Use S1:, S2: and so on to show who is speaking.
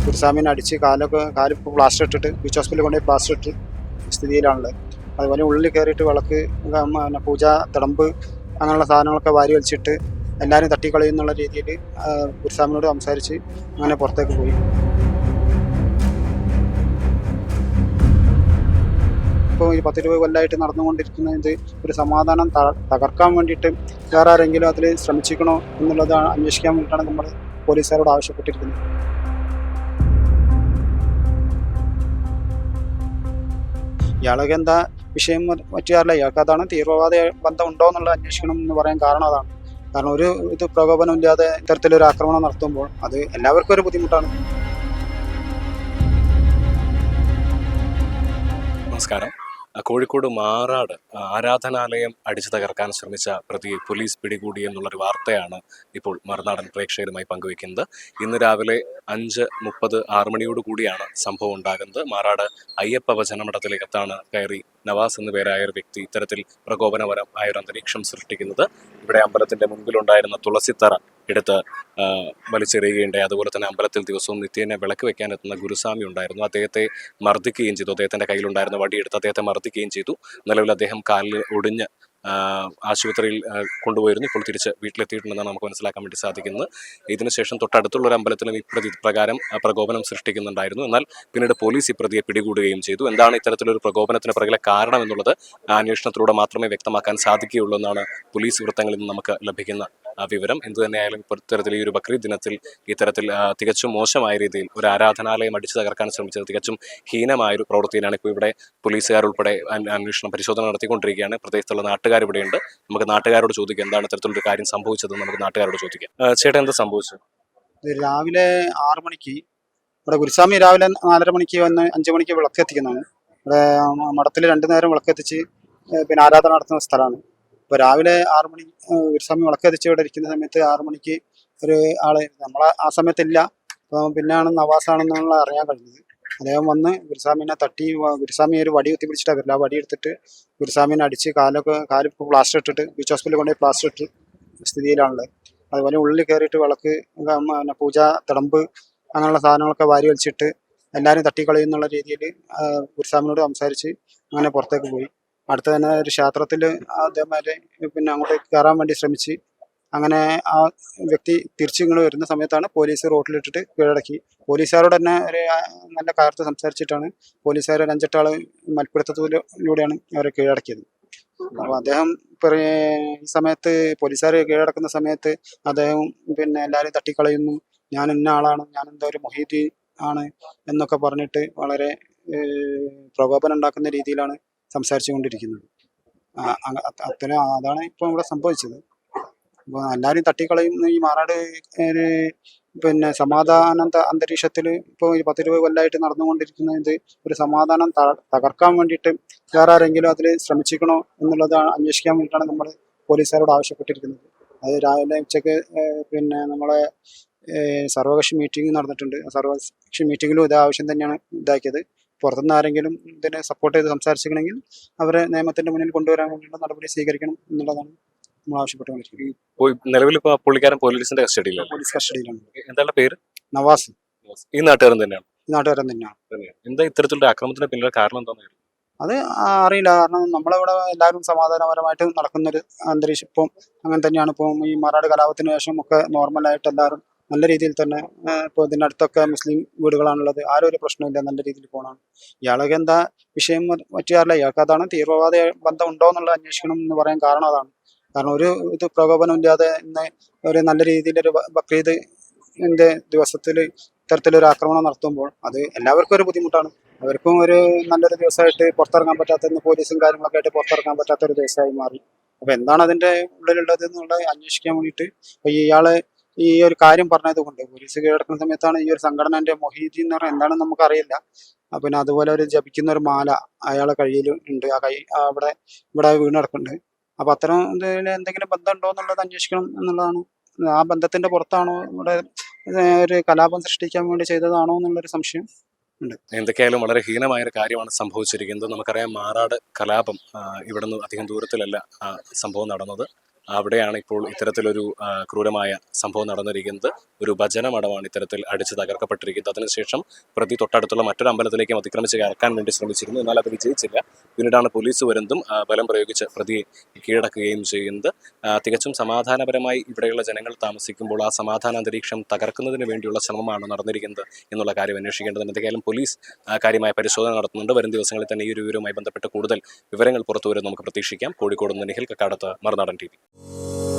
S1: ഗുരുസ്വാമിനെ അടിച്ച് കാല് പ്ലാസ്റ്റർ ഇട്ടിട്ട് ബീച്ച് ഹോസ്പിറ്റലിൽ കൊണ്ടുപോയി പ്ലാസ്റ്റർ ഇട്ട് സ്ഥിതിയിലാണുള്ളത്. അതുപോലെ ഉള്ളിൽ കയറിയിട്ട് വിളക്ക്, പൂജ, തിടമ്പ് അങ്ങനെയുള്ള സാധനങ്ങളൊക്കെ വാരി വലിച്ചിട്ട് എല്ലാവരും തട്ടിക്കളയുന്നുള്ള രീതിയിൽ ഗുരുസ്വാമിനോട് സംസാരിച്ച് അങ്ങനെ പുറത്തേക്ക് പോയി. ഇപ്പോൾ ഈ 10-20 കൊല്ലമായിട്ട് നടന്നുകൊണ്ടിരിക്കുന്നത് ഒരു സമാധാനം തകർക്കാൻ വേണ്ടിയിട്ട് വേറെ ആരെങ്കിലും അതിൽ ശ്രമിച്ചിക്കണോ എന്നുള്ളത് അന്വേഷിക്കാൻ വേണ്ടിയിട്ടാണ് നമ്മൾ പോലീസുകാരോട് ആവശ്യപ്പെട്ടിരിക്കുന്നത്. ഇയാൾക്ക് എന്താ വിഷയം പറ്റിയാറില്ല. ഇയാൾക്ക് അതാണ് തീവ്രവാദ ബന്ധം ഉണ്ടോ എന്നുള്ളത് അന്വേഷിക്കണം എന്ന് പറയാൻ കാരണം അതാണ്. കാരണം ഒരു പ്രകോപനം ഇല്ലാതെ ഇത്തരത്തിലൊരു ആക്രമണം നടത്തുമ്പോൾ അത് എല്ലാവർക്കും ഒരു ബുദ്ധിമുട്ടാണ്.
S2: നമസ്കാരം. കോഴിക്കോട് മാറാട് ആരാധനാലയം അടിച്ചു തകർക്കാൻ ശ്രമിച്ച പ്രതിയെ പോലീസ് പിടികൂടി എന്നുള്ളൊരു വാർത്തയാണ് ഇപ്പോൾ മറുനാടൻ പ്രേക്ഷകരുമായി പങ്കുവയ്ക്കുന്നത്. ഇന്ന് രാവിലെ 5:30, 6 മണിയോട് കൂടിയാണ് സംഭവം ഉണ്ടാകുന്നത്. മാറാട് അയ്യപ്പ വചന മഠത്തിലേക്കത്താണ് കയറി നവാസ് എന്ന പേരായ ഒരു വ്യക്തി ഇത്തരത്തിൽ പ്രകോപനപരമായ ഒരു അന്തരീക്ഷം സൃഷ്ടിക്കുന്നത്. ഇവിടെ അമ്പലത്തിന്റെ മുൻപിലുണ്ടായിരുന്ന തുളസിത്തറ എടുത്ത് വലിച്ചെറിയുകയുണ്ടായി. അതുപോലെ തന്നെ അമ്പലത്തിൽ ദിവസവും നിത്യേന വിളക്ക് വെക്കാനെത്തുന്ന ഗുരുസ്വാമി ഉണ്ടായിരുന്നു. അദ്ദേഹത്തെ മർദ്ദിക്കുകയും ചെയ്തു. അദ്ദേഹത്തിന്റെ കയ്യിലുണ്ടായിരുന്ന വടിയെടുത്ത് അദ്ദേഹത്തെ മർദ്ദിക്കുകയും ചെയ്തു. നിലവിൽ അദ്ദേഹം കാലിൽ ഒടിഞ്ഞ് ആശുപത്രിയിൽ കൊണ്ടുപോയിരുന്നു. ഇപ്പോൾ തിരിച്ച് വീട്ടിലെത്തിയിട്ടുണ്ടെന്നാണ് നമുക്ക് മനസ്സിലാക്കാൻ വേണ്ടി സാധിക്കുന്നത്. ഇതിനുശേഷം തൊട്ടടുത്തുള്ള ഒരു അമ്പലത്തിലും ഇപ്രകാരം പ്രകോപനം സൃഷ്ടിക്കുന്നുണ്ടായിരുന്നു. എന്നാൽ പിന്നീട് പോലീസ് ഈ പ്രതിയെ പിടികൂടുകയും ചെയ്തു. എന്താണ് ഇത്തരത്തിലൊരു പ്രകോപനത്തിന് പിറകിലെ കാരണം എന്നുള്ളത് അന്വേഷണത്തിലൂടെ മാത്രമേ വ്യക്തമാക്കാൻ സാധിക്കുകയുള്ളൂ എന്നാണ് പോലീസ് വൃത്തങ്ങളിൽ നിന്ന് നമുക്ക് ലഭിക്കുന്ന വിവരം. എന്തു തന്നെയായാലും ഇത്തരത്തിൽ ഈ ഒരു ബക്രീദ് ദിനത്തിൽ ഇത്തരത്തിൽ തികച്ചും മോശമായ രീതിയിൽ ഒരു ആരാധനാലയം അടിച്ചു തകർക്കാൻ ശ്രമിച്ചത് തികച്ചും ഹീനമായൊരു പ്രവൃത്തിയിലാണ്. ഇപ്പോൾ ഇവിടെ പോലീസുകാരുൾപ്പെടെ അന്വേഷണം പരിശോധന നടത്തിക്കൊണ്ടിരിക്കുകയാണ്. പ്രദേശത്തുള്ള നാട്ടുകാർ ഇവിടെയുണ്ട്. നമുക്ക് നാട്ടുകാരോട് ചോദിക്കാം എന്താണ് ഇത്തരത്തിലൊരു കാര്യം സംഭവിച്ചതെന്ന് നമുക്ക് നാട്ടുകാരോട് ചോദിക്കാം. ചേട്ടാ, എന്താ സംഭവിച്ചത്?
S1: രാവിലെ 6 മണിക്ക് ഇവിടെ ഗുരുസ്വാമി രാവിലെ 4:30 മണിക്ക് വന്ന് 5 മണിക്ക് വിളക്കെത്തിക്കുന്നതാണ്. ഇവിടെ മഠത്തിൽ 2 നേരം വിളക്കെത്തിച്ച് പിന്നെ ആരാധന നടത്തുന്ന സ്ഥലമാണ്. ഇപ്പോൾ രാവിലെ 6 മണി ഗുരുസ്വാമി വിളക്കെത്തിച്ച് ഇവിടെ ഇരിക്കുന്ന സമയത്ത് 6 മണിക്ക് ഒരു ആള് നമ്മളെ ആ സമയത്തില്ല. അപ്പോൾ പിന്നെയാണ് നവാസാണെന്നുള്ള അറിയാൻ കഴിഞ്ഞത്. അദ്ദേഹം വന്ന് ഗുരുസ്വാമിനെ തട്ടി, ഗുരുസ്വാമി ഒരു വടി കുത്തി പിടിച്ചിട്ടാണ് വരില്ല. ആ വടി എടുത്തിട്ട് ഗുരുസ്വാമിനെ അടിച്ച് കാല് പ്ലാസ്റ്റർ ഇട്ടിട്ട് ബീച്ച് ഹോസ്പിറ്റലിൽ കൊണ്ടുപോയി പ്ലാസ്റ്റർ ഇട്ട് സ്ഥിതിയിലാണുള്ളത്. അതുപോലെ ഉള്ളിൽ കയറിയിട്ട് വിളക്ക്, പൂജ, തിടമ്പ് അങ്ങനെയുള്ള സാധനങ്ങളൊക്കെ വാരി വലിച്ചിട്ട് എല്ലാവരും തട്ടിക്കളയുന്നുള്ള രീതിയിൽ ഗുരുസ്വാമിനോട് സംസാരിച്ച് അങ്ങനെ പുറത്തേക്ക് പോയി. അടുത്ത് തന്നെ ഒരു ക്ഷേത്രത്തിൽ അതേമാതിരി പിന്നെ അങ്ങോട്ട് കയറാൻ വേണ്ടി ശ്രമിച്ച് അങ്ങനെ ആ വ്യക്തി തിരിച്ചിങ്ങോട്ട് വരുന്ന സമയത്താണ് പോലീസ് റോട്ടിലിട്ടിട്ട് കീഴടക്കി. പോലീസുകാരോട് തന്നെ ഒരു നല്ല കാര്യത്തിൽ സംസാരിച്ചിട്ടാണ് പോലീസുകാർ 5-8 ആൾ മൽപ്പിടുത്തത്തിലൂടെയാണ് അവരെ കീഴടക്കിയത്. അപ്പോൾ അദ്ദേഹം ഈ സമയത്ത് പോലീസുകാർ കീഴടക്കുന്ന സമയത്ത് അദ്ദേഹം പിന്നെ എല്ലാവരും തട്ടിക്കളയുന്നു, ഞാൻ ഇന്ന ആളാണ്, ഞാൻ എന്താ ഒരു മൊഹീദ്ദീൻ ആണ് എന്നൊക്കെ പറഞ്ഞിട്ട് വളരെ പ്രകോപനം ഉണ്ടാക്കുന്ന രീതിയിലാണ് സംസാരിച്ചു കൊണ്ടിരിക്കുന്നത്. അതാണ് ഇപ്പോൾ ഇവിടെ സംഭവിച്ചത്. അപ്പോൾ എല്ലാവരും തട്ടിക്കളയുന്ന ഈ മാറാട് പിന്നെ സമാധാന അന്തരീക്ഷത്തിൽ ഇപ്പോൾ ഈ 10-20 കൊല്ലമായിട്ട് നടന്നുകൊണ്ടിരിക്കുന്നത് ഒരു സമാധാനം തകർക്കാൻ വേണ്ടിയിട്ട് വേറെ ആരെങ്കിലും അതിൽ ശ്രമിച്ചിക്കണോ എന്നുള്ളത് അന്വേഷിക്കാൻ വേണ്ടിയിട്ടാണ് നമ്മൾ പോലീസുകാരോട് ആവശ്യപ്പെട്ടിരിക്കുന്നത്. അത് രാവിലെ ഉച്ചയ്ക്ക് പിന്നെ നമ്മളെ സർവകക്ഷി മീറ്റിംഗ് നടന്നിട്ടുണ്ട്. ആ സർവകക്ഷി മീറ്റിങ്ങിലും ഇതേ ആവശ്യം തന്നെയാണ് ഇതാക്കിയത്. പുറത്തുനിന്ന് ആരെങ്കിലും ഇതിനെ സപ്പോർട്ട് ചെയ്ത് സംസാരിച്ചിട്ടുണ്ടെങ്കിൽ അവരെ നിയമത്തിന്റെ മുന്നിൽ കൊണ്ടുവരാൻ വേണ്ടിയുള്ള നടപടി സ്വീകരിക്കണം എന്നുള്ളതാണ് നമ്മൾ ആവശ്യപ്പെട്ടുകൊണ്ടിരിക്കുന്നത്.
S2: നിലവിൽ ഇപ്പോൾ പുള്ളിക്കാരൻ പോലീസിന്റെ കസ്റ്റഡിയിലാണ്.
S1: പോലീസ് കസ്റ്റഡിയിലാണ്.
S2: എന്താണ് പേര്?
S1: നവാസ്.
S2: ഈ നാട്ടുകാരൻ തന്നെയാണ്.
S1: ഈ നാട്ടുകാരൻ തന്നെയാണ്.
S2: എന്താ ഇത്തരത്തിലുള്ള ആക്രമണത്തിന് പിന്നിലെ കാരണം എന്താണെന്ന്?
S1: അത് അറിയില്ല. കാരണം നമ്മളിവിടെ എല്ലാവരും സമാധാനപരമായിട്ട് നടക്കുന്നൊരു അന്തരീക്ഷം ഇപ്പം അങ്ങനെ തന്നെയാണ്. ഇപ്പം ഈ മാറാട് കലാപത്തിന് ശേഷം ഒക്കെ നോർമലായിട്ട് എല്ലാവരും നല്ല രീതിയിൽ തന്നെ ഇപ്പോൾ ഇതിനടുത്തൊക്കെ മുസ്ലിം വീടുകളാണുള്ളത്. ആരും ഒരു പ്രശ്നമില്ല, നല്ല രീതിയിൽ പോകണം. ഇയാൾക്ക് എന്താ വിഷയം പറ്റിയാറില്ല. ഇയാൾക്ക് അതാണ് തീവ്രവാദ ബന്ധം ഉണ്ടോ എന്നുള്ളത് അന്വേഷിക്കണം എന്ന് പറയാൻ കാരണം അതാണ്. കാരണം ഒരു പ്രകോപനം ഇല്ലാതെ ഇന്ന് ഒരു നല്ല രീതിയിലൊരു ബക്രീദ് ദിവസത്തിൽ ഇത്തരത്തിലൊരു ആക്രമണം നടത്തുമ്പോൾ അത് എല്ലാവർക്കും ഒരു ബുദ്ധിമുട്ടാണ്. അവർക്കും ഒരു നല്ലൊരു ദിവസമായിട്ട് പുറത്തിറങ്ങാൻ പറ്റാത്ത, പോലീസും കാര്യങ്ങളൊക്കെ ആയിട്ട് പുറത്തിറങ്ങാൻ പറ്റാത്ത ഒരു ദിവസമായി മാറി. അപ്പോൾ എന്താണ് അതിൻ്റെ ഉള്ളിലുള്ളത് എന്നുള്ളത് അന്വേഷിക്കാൻ വേണ്ടിയിട്ട് ഇപ്പോൾ ഇയാള് ഈ ഒരു കാര്യം പറഞ്ഞത് കൊണ്ട് പോലീസ് കീഴടക്കുന്ന സമയത്താണ് ഈ ഒരു സംഘടനന്റെ മൊഹീദ്ദീൻ എന്ന് പറഞ്ഞാൽ എന്താണെന്ന് നമുക്കറിയില്ല. പിന്നെ അതുപോലെ ഒരു ജപിക്കുന്ന ഒരു മാല അയാളെ കയ്യിൽ ഉണ്ട്. ആ കൈ ഇവിടെ വീണ് കിടക്കുന്നുണ്ട്. അപ്പൊ അത്തരം എന്തെങ്കിലും ബന്ധം ഉണ്ടോ എന്നുള്ളത് അന്വേഷിക്കണം എന്നുള്ളതാണ്. ആ ബന്ധത്തിന്റെ പുറത്താണോ ഇവിടെ ഒരു കലാപം സൃഷ്ടിക്കാൻ വേണ്ടി ചെയ്തതാണോ എന്നുള്ളൊരു സംശയം ഉണ്ട്.
S2: എന്തൊക്കെയായാലും വളരെ ഹീനമായ ഒരു കാര്യമാണ് സംഭവിച്ചിരിക്കുന്നത്. നമുക്കറിയാം, മാറാട് കലാപം ഇവിടെ നിന്ന് അധികം ദൂരത്തിലല്ല സംഭവം നടന്നത്. അവിടെയാണ് ഇപ്പോൾ ഇത്തരത്തിലൊരു ക്രൂരമായ സംഭവം നടന്നിരിക്കുന്നത്. ഒരു ഭജന മഠമാണ് ഇത്തരത്തിൽ അടിച്ച് തകർക്കപ്പെട്ടിരിക്കുന്നത്. അതിനുശേഷം പ്രതി തൊട്ടടുത്തുള്ള മറ്റൊരു അമ്പലത്തിലേക്കും അതിക്രമിച്ച് കയറാൻ വേണ്ടി ശ്രമിച്ചിരുന്നു. എന്നാൽ അത് വിജയിച്ചില്ല. പിന്നീടാണ് പോലീസ് വരുന്നതും ബലം പ്രയോഗിച്ച് പ്രതിയെ കീഴടക്കുകയും ചെയ്യുന്നത്. തികച്ചും സമാധാനപരമായി ഇവിടെയുള്ള ജനങ്ങൾ താമസിക്കുമ്പോൾ ആ സമാധാന അന്തരീക്ഷം തകർക്കുന്നതിന് വേണ്ടിയുള്ള ശ്രമമാണ് നടന്നിരിക്കുന്നത് എന്നുള്ള കാര്യം അന്വേഷിക്കേണ്ടതുണ്ട്. എന്തൊക്കെയായാലും പോലീസ് കാര്യമായ പരിശോധന നടത്തുന്നുണ്ട്. വരും ദിവസങ്ങളിൽ തന്നെ ഈ ഒരു വിവരവുമായി ബന്ധപ്പെട്ട് കൂടുതൽ വിവരങ്ങൾ പുറത്തുവരും നമുക്ക് പ്രതീക്ഷിക്കാം. കോഴിക്കോട് നിന്ന് നിഖിൽ കക്കാടത്ത്, മറുനാടൻ TV.